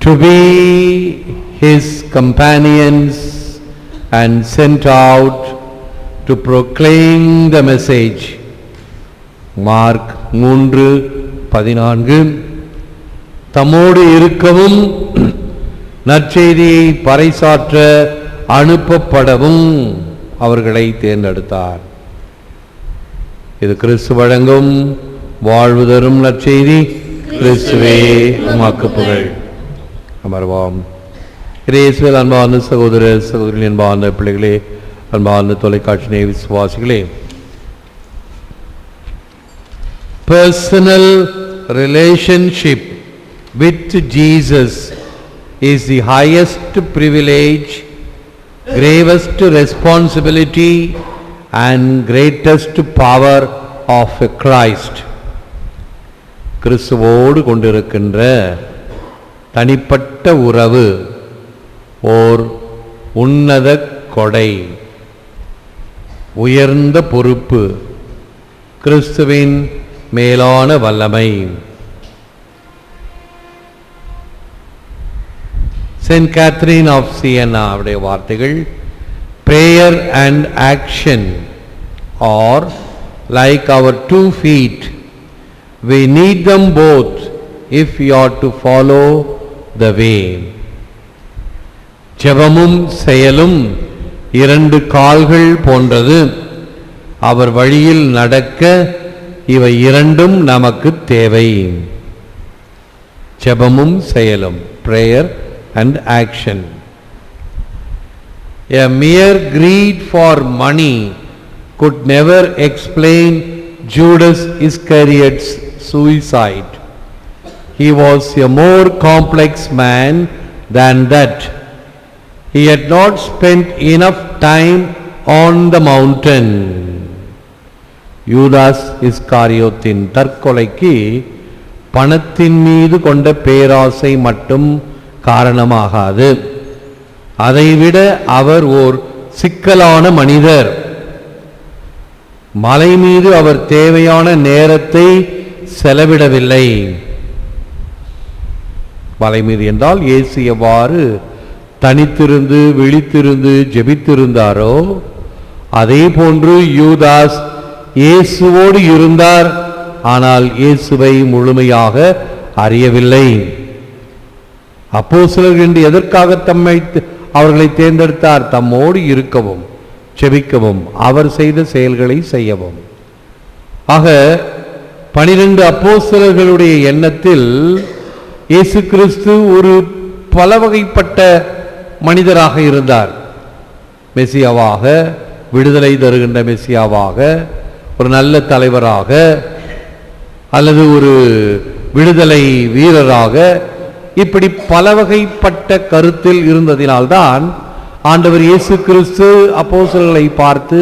to be his companions and sent out to proclaim the message. Mark 3:14. தம்மோடு இருக்கவும் நற்செய்தியை பறைசாற்ற அனுப்பப்படவும் அவர்களை தேர்ந்தெடுத்தார். இது கிறிஸ்து வழங்கும் வாழ்வு தரும் நற்செய்தி. கிறிஸ்துவே உமக்கு புகழ். அமர்வோம். இயேசுவில் அன்பார்ந்த சகோதர சகோதரிகள், அன்பார்ந்த பிள்ளைகளே, அன்பார்ந்த தொலைக்காட்சி நேய விசுவாசிகளே, personal relationship with Jesus is the highest privilege, gravest responsibility and greatest power of Christ. கிறிஸ்துவோடு கொண்டிருக்கின்ற தனிப்பட்ட உறவு ஓர் உன்னத கொடை, உயர்ந்த பொறுப்பு, கிறிஸ்துவின் மேலான வல்லமை. செயின்ட் கேத்ரீன் ஆஃப் சியன்னா அவருடைய வார்த்தைகள், prayer and action are like our 2 feet. We need them both if we are to follow the way. ஜெபமும் செயலும் 2 கால்கள் போன்றது. அவர் வழியில் நடக்க இவை 2ம் நமக்கு தேவை. ஜெபமும் செயலும், prayer and action. A mere greed for money could never explain Judas Iscariot's suicide. He was a more complex man than that. He had not spent enough time on the mountain. யூதாஸ் இஸ்காரியோத்தின் தற்கொலைக்கு பணத்தின் மீது கொண்ட பேராசை மட்டும் காரணமாகாது. அதைவிட அவர் ஓர் சிக்கலான மனிதர். மலை மீது அவர் தேவையான நேரத்தை செலவிடவில்லை. மலை மீது என்றால் இயேசு எவ்வாறு தனித்திருந்து விழித்திருந்து ஜெபித்திருந்தாரோ அதே போன்று யூதாஸ் இயேசுவோடு இருந்தார். ஆனால் இயேசுவை முழுமையாக அறியவில்லை. அப்போஸ்தலர்கள் என்று எதற்காக அவர்களை தேர்ந்தெடுத்தார்? தம்மோடு இருக்கவும், ஜெபிக்கவும், அவர் செய்த செயல்களை செய்யவும். ஆக 12 அப்போஸ்தலர்களுடைய எண்ணத்தில் இயேசு கிறிஸ்து ஒரு பல வகைப்பட்ட மனிதராக இருந்தார். மெசியாவாக, விடுதலை தருகின்ற மெசியாவாக, ஒரு நல்ல தலைவராக, அல்லது ஒரு விடுதலை வீரராக, இப்படி பல வகைப்பட்ட கருத்தில் இருந்ததினால்தான் ஆண்டவர் இயேசு கிறிஸ்து அப்போஸ்தலர்களை பார்த்து,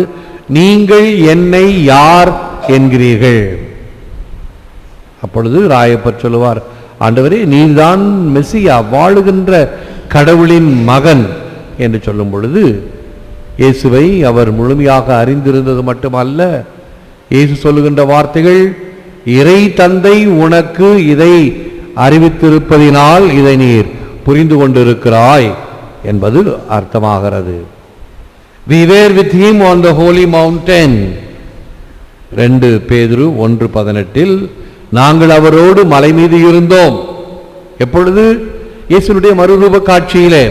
நீங்கள் என்னை யார் என்கிறீர்கள்? அப்பொழுது ராயப்பர் சொல்லுவார், ஆண்டவரே நீர்தான் மெசியா, வாழுகின்ற கடவுளின் மகன் என்று சொல்லும் பொழுது இயேசுவை அவர் முழுமையாக அறிந்திருந்தது மட்டுமல்ல, இயேசு சொல்லுகின்ற வார்த்தைகள், இறை தந்தை உனக்கு இதை அறிவித்திருப்பதினால் இதை நீர் புரிந்து கொண்டிருக்கிறாய் என்பது அர்த்தமாகிறது. We were with him on the holy mountain. 2 பேதுரு 1:18 நாங்கள் அவரோடு மலை மீது இருந்தோம். எப்பொழுது? இயேசுனுடைய மறுரூப காட்சியிலே.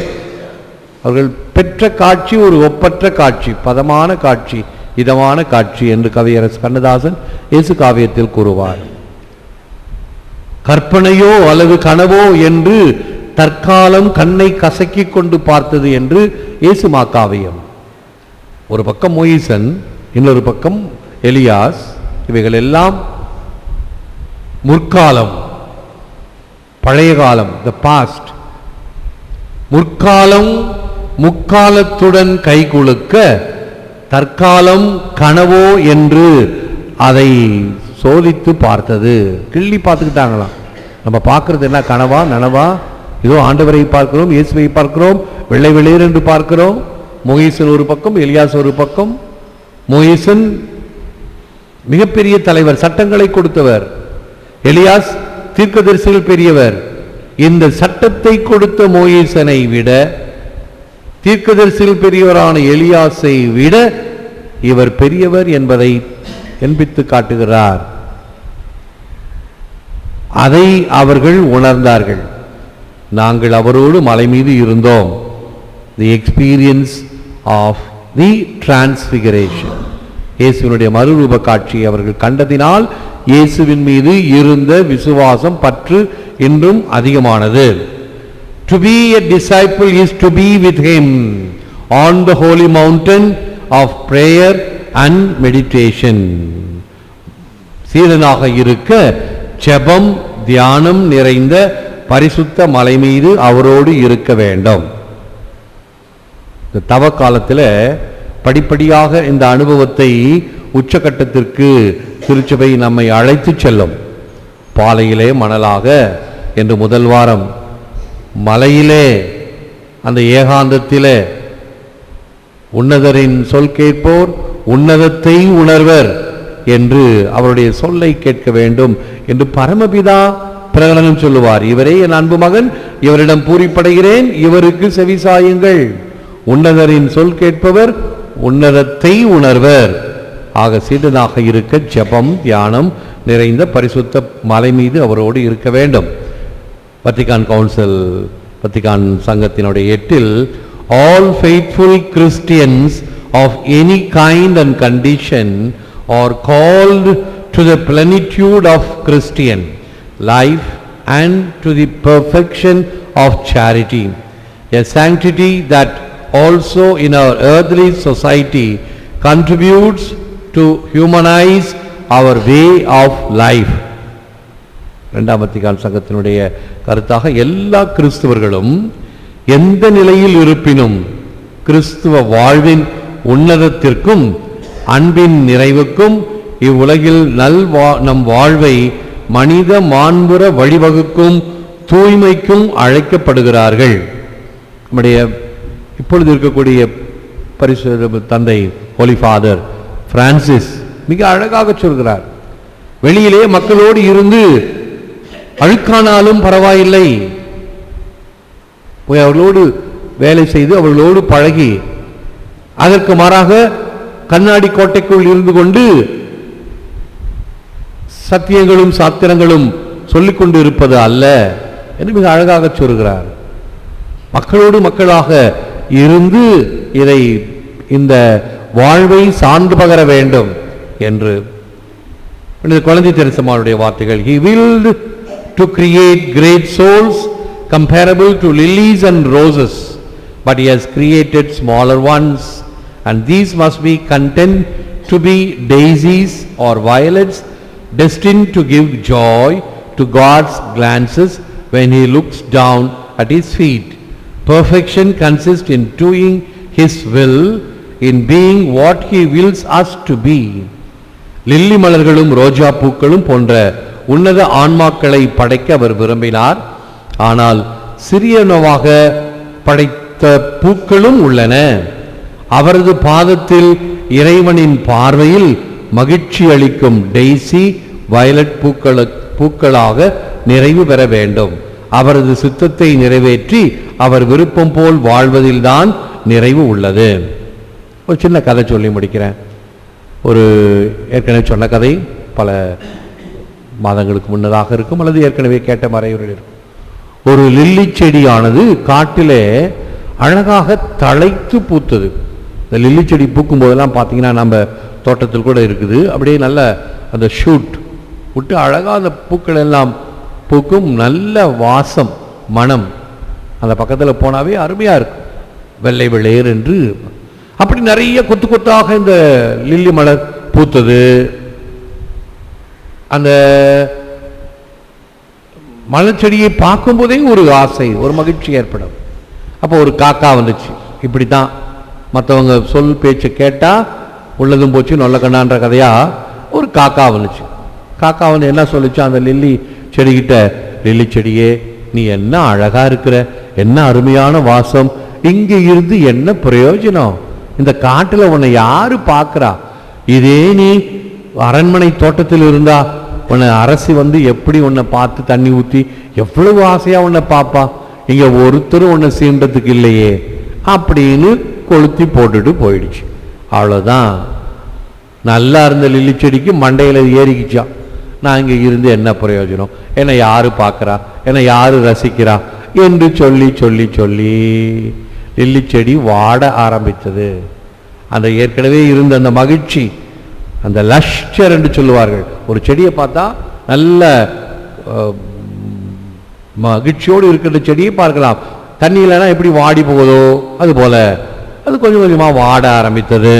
அவர்கள் பெற்ற காட்சி ஒரு ஒப்பற்ற காட்சி, பதமான காட்சி, இதமான காட்சி என்று கவியரசு கண்ணதாசன் இயேசு காவியத்தில் கூறுவார். கற்பனையோ அல்லது கனவோ என்று தற்காலம் கண்ணை கசக்கிக் கொண்டு பார்த்தது என்று இயேசு மாக்காவியம். ஒரு பக்கம் மோயிசன், இன்னொரு பக்கம் எலியாஸ். இவைகள் எல்லாம் முற்காலம், பழைய காலம், த பாஸ்ட். முற்காலம் முக்காலத்துடன் கைகுலுக்க, தற்காலம் கனவோ என்று அதை சோதித்து பார்த்தது. கிள்ளி பார்த்துக்கிட்டாங்களாம். நம்ம பார்க்கறது என்ன? கனவா நனவா? இதோ ஆண்டவரை பார்க்கிறோம், இயேசுவை பார்க்கிறோம், வெள்ளை வெளியர் என்று பார்க்கிறோம். மோயிசன் ஒரு பக்கம், எலியாஸ் ஒரு பக்கம். மோயிசன் மிகப்பெரிய தலைவர், சட்டங்களை கொடுத்தவர். எலியாஸ் தீர்க்கதரிசிகள் பெரியவர். இந்த சட்டத்தை கொடுத்த மோசேயை விட, தீர்க்கதரிசியில் பெரியவரான எலியாசை விட இவர் பெரியவர் என்பதை என்பித்து காட்டுகிறார். அதை அவர்கள் உணர்ந்தார்கள். நாங்கள் அவரோடு மலை மீது இருந்தோம். The experience of the transfiguration, இயேசுவினுடைய மறுரூப காட்சியை அவர்கள் கண்டதினால் இயேசுவின் மீது இருந்த விசுவாசம் பற்று இன்னும் அதிகமானது. To be a disciple is to be with him on the holy mountain of prayer and meditation. சீடனாக இருக்க ஜெபம் தியானம் நிறைந்த பரிசுத்த மலை மீது அவரோடு இருக்க வேண்டும். இந்த தவ காலத்தில் படிப்படியாக இந்த அனுபவத்தை உச்சகட்டத்திற்கு திருச்சபை நம்மை அழைத்து செல்லும். பாலையிலே மணலாக என்று முதல் வாரம், மலையிலே அந்த ஏகாந்தத்திலே உன்னதரின் சொல் கேட்போர் உன்னதத்தை உணர்வர் என்று அவருடைய சொல்லை கேட்க வேண்டும் என்று பரமபிதா பிரகடனம் சொல்லுவார். இவரே என் அன்பு மகன், இவரிடம் பூரிப்படைகிறேன், இவருக்கு செவிசாயுங்கள். உன்னதரின் சொல் கேட்பவர் உன்னதத்தை உணர்வர். ஆக சீடனாக இருக்க ஜெபம் தியானம் நிறைந்த பரிசுத்த மலை மீது அவரோடு இருக்க வேண்டும். வத்திகான் கவுன்சில், வத்திகான் சங்கத்தினுடைய 8 all faithful Christians of any kind and condition are called to the plenitude of Christian life and to the perfection of charity, a sanctity that also in our earthly society contributes to humanize our way of life. இரண்டாம் Vatican சங்கத்தினுடைய கருத்தாக எல்லா கிறிஸ்தவர்களும் எந்த நிலையில் இருப்பினும் கிறிஸ்துவ வாழ்வின் உன்னதத்திற்கும் அன்பின் நிறைவுக்கும் இவ்வுலகில் நம் வாழ்வை மனித மாண்புற வழிவகுக்கும் தூய்மைக்கும் அழைக்கப்படுகிறார்கள். நம்முடைய இப்பொழுது இருக்கக்கூடிய பரிசுத்த தந்தை ஹோலி ஃபாதர் பிரான்சிஸ் மிக அழகாக சொல்கிறார், வெளியிலே மக்களோடு இருந்து அழுக்கானாலும் பரவாயில்லை, போய் அவர்களோடு வேலை செய்து அவர்களோடு பழகி, அதற்கு மாறாக கண்ணாடி கோட்டைக்குள் இருந்து கொண்டு சத்தியங்களும் சாத்திரங்களும் சொல்லிக் கொண்டு இருப்பது அல்ல என்று மிக அழகாக சொல்கிறார். மக்களோடு மக்களாக இருந்து இதை இந்த வாழ்வை சான்று பகர வேண்டும் என்று குழந்தை தெரசம்மாளுடைய வார்த்தைகள். He willed to create great souls comparable to lilies and roses, but he has created smaller ones, and these must be content to be daisies or violets, destined to give joy to God's glances when he looks down at his feet. Perfection consists in doing his will, in being what he wills us to be. Lily மலர்களும் ரோஜா பூக்களும் போன்ற உன்னத ஆன்மாக்களை படைக்க அவர் விரும்பினார். ஆனால் சிறியனவாக படைத்த பூக்களும் உள்ளன. அவரது பாதத்தில் இறைவனின் பார்வையில் மகிழ்ச்சி அளிக்கும் டெய்சி வயலட் பூக்களாக நிறைவு பெற வேண்டும். அவரது சித்தத்தை நிறைவேற்றி அவர் விருப்பம் போல் வாழ்வதில்தான் நிறைவு உள்ளது. ஒரு சின்ன கதை சொல்லி முடிக்கிறேன். ஒரு ஏற்கனவே சொன்ன கதை பல மாதங்களுக்கு முன்னதாக இருக்கும், அல்லது ஏற்கனவே கேட்ட மறைவுகள் இருக்கும். ஒரு லில்லி செடியானது காட்டிலே அழகாக தழைத்து பூத்தது. இந்த லில்லி செடி பூக்கும் போதெல்லாம் பார்த்தீங்கன்னா நம்ம தோட்டத்தில் கூட இருக்குது, அப்படியே நல்ல அந்த ஷூட் விட்டு அழகாக அந்த பூக்கள் எல்லாம் பூக்கும், நல்ல வாசம் மனம் அந்த பக்கத்தில் போனாவே அருமையாக இருக்கும், வெள்ளை வெள்ளையர் என்று. அப்படி நிறைய கொத்து கொத்தாக இந்த லில்லி மலர் பூத்தது. அந்த மலர் செடியை பார்க்கும் போதே ஒரு ஆசை, ஒரு மகிழ்ச்சி ஏற்படும். அப்போ ஒரு காக்கா வந்துச்சு. இப்படி தான் மற்றவங்க சொல் பேச்சு கேட்டால் உள்ளதும் போச்சு நொல்ல கண்ணான்ற கதையா ஒரு காக்கா வந்துச்சு. காக்கா வந்து என்ன சொல்லிச்சு அந்த லில்லி செடிகிட்ட, லில்லி செடியே நீ என்ன அழகா இருக்கிற, என்ன அருமையான வாசம், இங்கே இருந்து என்ன பிரயோஜனம், இந்த காட்டில் உன்னை யாரு பார்க்கிறா, இதே நீ அரண்மனை தோட்டத்தில் இருந்தா உன்னை அரசி வந்து எப்படி உன்னை பார்த்து தண்ணி ஊற்றி எவ்வளவு ஆசையா உன்னை பார்ப்பா, இங்க ஒருத்தரும் உன்னை சீண்டத்துக்கு இல்லையே அப்படின்னு கொளுத்தி போட்டுட்டு போயிடுச்சு. அவ்வளோதான். நல்லா இருந்த லில்லி செடிக்கு மண்டையில் ஏறிக்கிச்சான். நான் இங்கே இருந்து என்ன பிரயோஜனம், என்னை யாரு பார்க்குறா, என்னை யாரு ரசிக்கிறா என்று சொல்லி சொல்லி சொல்லி லில்லி செடி வாட ஆரம்பித்தது. அந்த ஏற்கனவே இருந்த அந்த மகிழ்ச்சி, அந்த லஷ்டர் என்று சொல்லுவார்கள், ஒரு செடியை பார்த்தா நல்ல மகிழ்ச்சியோடு இருக்கிற செடியை பார்க்கலாம், தண்ணி இல்லைன்னா எப்படி வாடி போகுதோ அது போல அது கொஞ்சம் கொஞ்சமாக வாட ஆரம்பித்தது.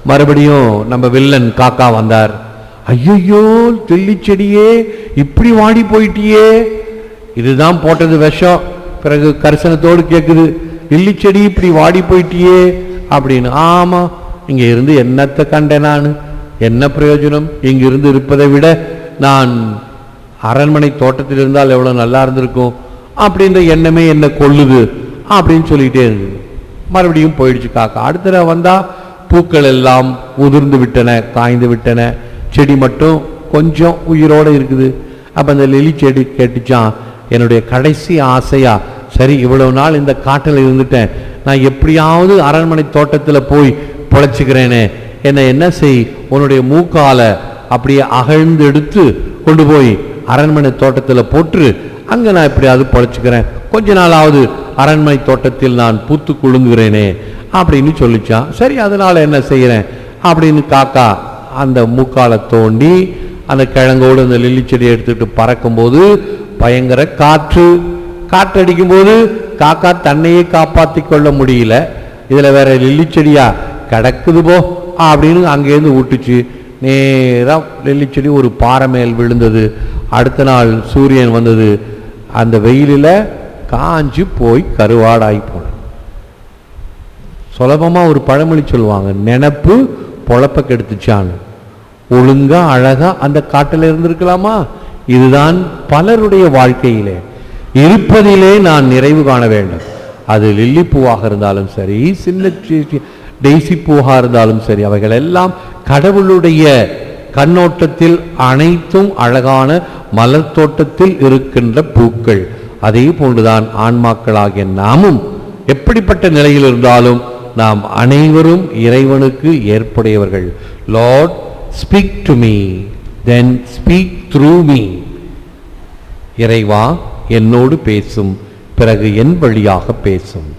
மறுபடியும் நம்ம வில்லன் காக்கா வந்தார். ஐயோ லில்லி செடியே இப்படி வாடி போயிட்டியே, இதுதான் போட்டது விஷம். பிறகு கரிசனத்தோடு கேட்குது, லில்லி செடி இப்படி வாடி போயிட்டியே அப்படின்னு. ஆமா, இங்க இருந்து என்னத்தை கண்டேன் நான், என்ன பிரயோஜனம், இங்கிருந்து இருப்பதை விட நான் அரண்மனை தோட்டத்தில் இருந்தால் எவ்வளவு நல்லா இருந்திருக்கும் அப்படின்ற எண்ணமே என்ன கொள்ளுது அப்படின்னு சொல்லிட்டே இருந்தது. மறுபடியும் போயிடுச்சு காக்கா. அடுத்த வந்தா பூக்கள் எல்லாம் உதிர்ந்து விட்டன, காய்ந்து விட்டன, செடி மட்டும் கொஞ்சம் உயிரோடு இருக்குது. அப்போ அந்த லில்லி செடி கேட்டுச்சான், என்னுடைய கடைசி ஆசையா, சரி இவ்வளவு நாள் இந்த காட்டில் இருந்துட்டேன், நான் எப்படியாவது அரண்மனை தோட்டத்தில் போய் பொழைச்சிக்கிறேனே, என்ன செய், உன்னுடைய மூக்கால அப்படியே அகழ்ந்து எடுத்து கொண்டு போய் அரண்மனை தோட்டத்தில் போட்டு அங்கே நான் எப்படியாவது பொழைச்சிக்கிறேன், கொஞ்ச நாளாவது அரண்மனை தோட்டத்தில் நான் பூத்து குலுங்குகிறேனே அப்படின்னு சொல்லிச்சான். சரி அதனால என்ன செய்கிறேன் அப்படின்னு காக்கா அந்த மூக்கால தோண்டி அந்த கிழங்கோடு அந்த லில்லி செடியை எடுத்துட்டு பறக்கும்போது பயங்கர காற்றடிக்கும் போது காக்கா தன்னையே காப்பாற்றி கொள்ள முடியல, இதுல வேற லில்லி செடியா கிடக்குது போ அப்படின்னு அங்கேருந்து விட்டுச்சு. நேரா லில்லி செடி ஒரு பாறை மேல் விழுந்தது. அடுத்த நாள் சூரியன் வந்தது, அந்த வெயிலில் காஞ்சி போய் கருவாடாகி போன. சுலபமா ஒரு பழமொழி சொல்லுவாங்க, நினப்பு பொழப்ப கெடுத்துச்சான்னு. ஒழுங்கா அழகா அந்த காட்டில் இருந்திருக்கலாமா? இதுதான் பலருடைய வாழ்க்கையிலே. இருப்பதிலே நான் நிறைவு காண வேண்டும். அது லில்லி பூவாக இருந்தாலும் சரி, சின்ன டெய்சி பூவாக இருந்தாலும் சரி, அவைகள் எல்லாம் கடவுளுடைய கண்ணோட்டத்தில் அனைத்தும் அழகான மலர் தோட்டத்தில் இருக்கின்ற பூக்கள். அதே போன்றுதான் ஆன்மாக்களாகிய நாமும் எப்படிப்பட்ட நிலையில் இருந்தாலும் நாம் அனைவரும் இறைவனுக்கு ஏற்புடையவர்கள். Lord speak to me, then speak through me. இறைவா என்னோடு பேசும், பிறகு என் வழியாக பேசும்.